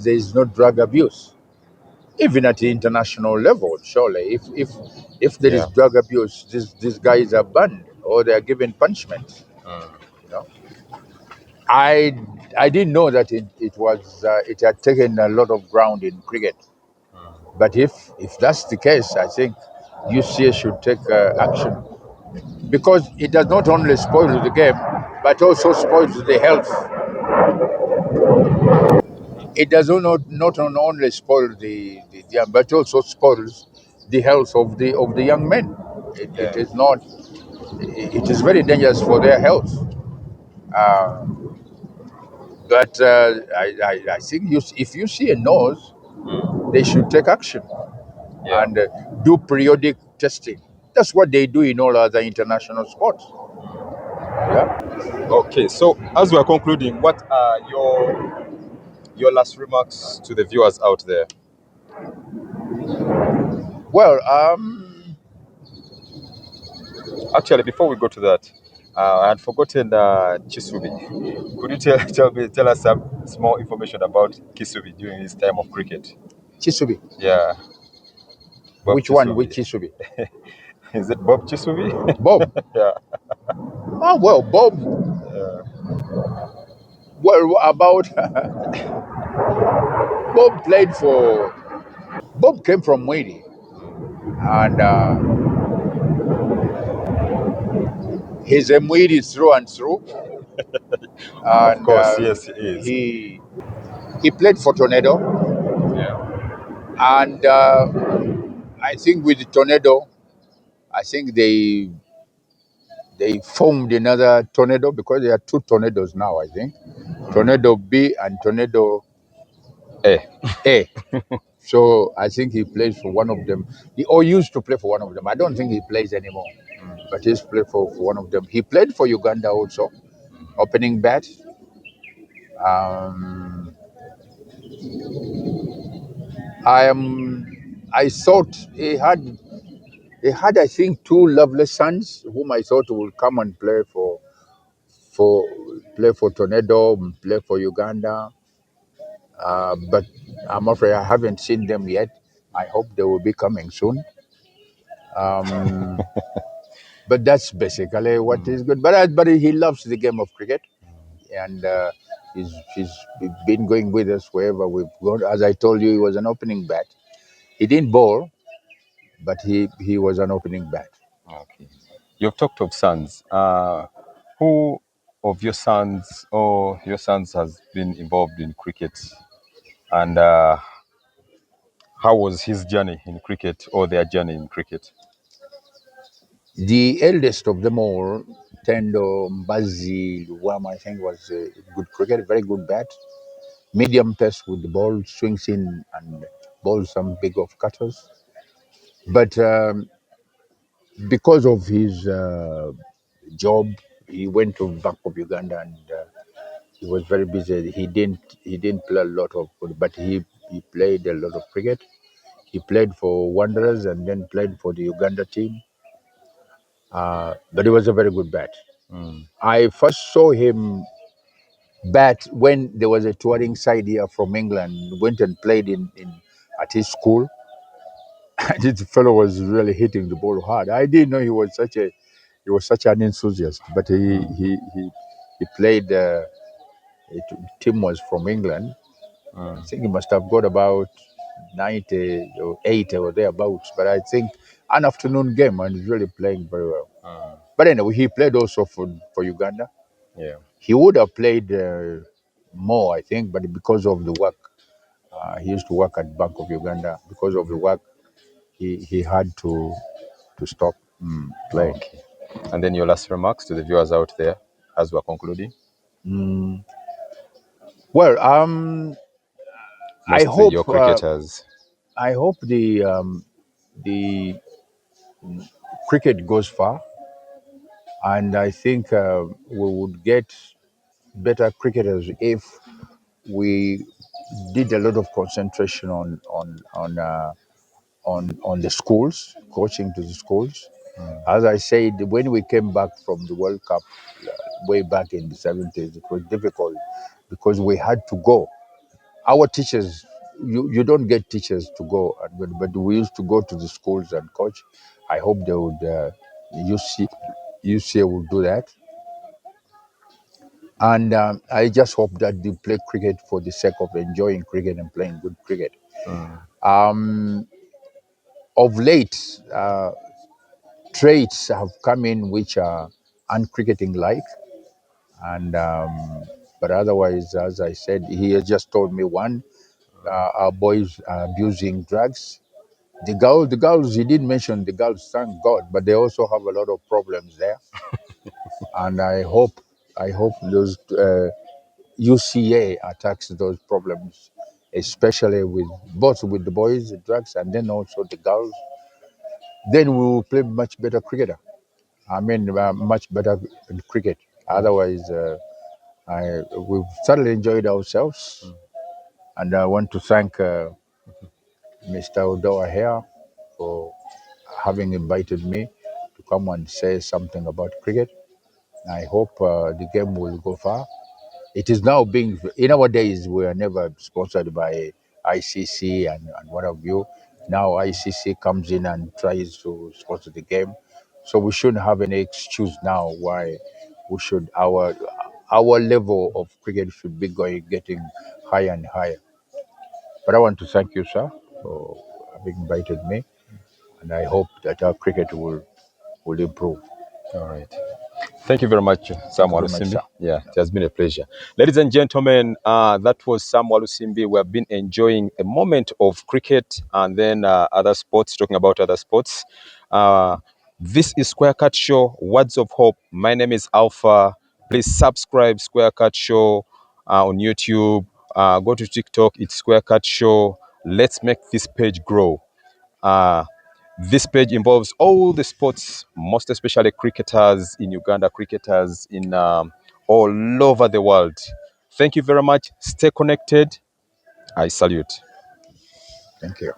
there is no drug abuse, even at the international level. Surely, if there is Yeah. drug abuse, these guys are banned or they are given punishment. You know, I I didn't know that it had taken a lot of ground in cricket. But if that's the case, I think UCA should take action because it does not only spoil the game, but also spoils the health. It does not only spoil the but also spoils the health of the young men. It Yeah. is not. It is very dangerous for their health. Uh, but I think if you see a nose, they should take action Yeah. and do periodic testing. That's what they do in all other international sports. Yeah. Okay, so as we are concluding, what are your last remarks to the viewers out there? Well, Actually, before we go to that, I had forgotten Chisubi. Could you tell us some small information about Kisubi during his time of cricket? Chisubi. Yeah, Bob Which one? Chisubi. Which Chisubi? Is it Bob Chisubi? Bob. Yeah. Oh well, Bob. Well, about Bob played for. Bob came from Mwiri, and he's a Mwiri through and through. Of And course, yes, he is. he played for Tornado, Yeah. and I think with the Tornado, I think they formed another Tornado because there are two Tornadoes now. I think Tornado B and Tornado Eh. A. So I think he plays for one of them. He or used to play for one of them. I don't think he plays anymore, but he's played for one of them. He played for Uganda also, opening bat. Um, I thought he had I think two lovely sons whom I thought would come and for play for Tornado, play for Uganda. But I'm afraid I haven't seen them yet. I hope they will be coming soon. Um, but that's basically what is good. But he loves the game of cricket, and he's been going with us wherever we've gone. As I told you, he was an opening bat. He didn't bowl, but he was an opening bat. Okay. You've talked of sons. Who of your sons or your sons has been involved in cricket, and how was his journey in cricket or their journey in cricket? The eldest of them all, Tendo Mbazi Luwama, I think was a good cricket, very good bat. Medium pace with the ball, swings in and bowls some big off cutters. But because of his job, he went to Bank of Uganda and he was very busy. He didn't play a lot of, but he played a lot of cricket. He played for Wanderers and then played for the Uganda team. But he was a very good bat. I first saw him bat when there was a touring side here from England. Went and played in at his school. And this fellow was really hitting the ball hard. I didn't know he was such an enthusiast. But he played. The team was from England. I think he must have got about 90 or 80 or thereabouts. But I think an afternoon game and he's really playing very well. But anyway, he played also for Uganda. Yeah. He would have played more, I think, but because of the work, he used to work at Bank of Uganda. Because of the work, he had to stop playing. Okay. And then your last remarks to the viewers out there as we're concluding. Well, I Mostly hope your cricketers. I hope the cricket goes far, and I think we would get better cricketers if we did a lot of concentration on the schools, coaching to the schools. As I said, when we came back from the World Cup way back in the 70s, it was difficult because we had to go. Our teachers, you don't get teachers to go, but we used to go to the schools and coach. I hope they would, UCA will do that. And I just hope that they play cricket for the sake of enjoying cricket and playing good cricket. Of late, traits have come in which are uncricketing like, and but otherwise, as I said, he has just told me one. Our boys are abusing drugs. The girls, he didn't mention the girls, thank God, but they also have a lot of problems there. And I hope those UCA attacks those problems, especially with both with the boys, the drugs, and then also the girls. Then we will play much better cricketer. I mean, much better cricket. Otherwise, we've thoroughly enjoyed ourselves, and I want to thank Mr. Odoa here for having invited me to come and say something about cricket. I hope the game will go far. It is now being, in our days, we are never sponsored by ICC and what have you. Now ICC comes in and tries to sponsor the game. So we shouldn't have any excuse now why we should, our level of cricket should be getting higher and higher. But I want to thank you, sir, for having invited me, and I hope that our cricket will improve. All right. Thank you very much, Sam Thank you very much, Walusimbi. sir. Yeah, it has been a pleasure. Ladies and gentlemen, that was Sam Walusimbi. We have been enjoying a moment of cricket and then other sports, talking about other sports. Uh, this is Square Cut Show, Words of Hope. My name is Alpha. Please subscribe Square Cut Show on YouTube. Go to TikTok, it's Square Cut Show. Let's make this page grow. Uh, this page involves all the sports, most especially cricketers in Uganda, cricketers in all over the world. Thank you very much. Stay connected. I salute. Thank you.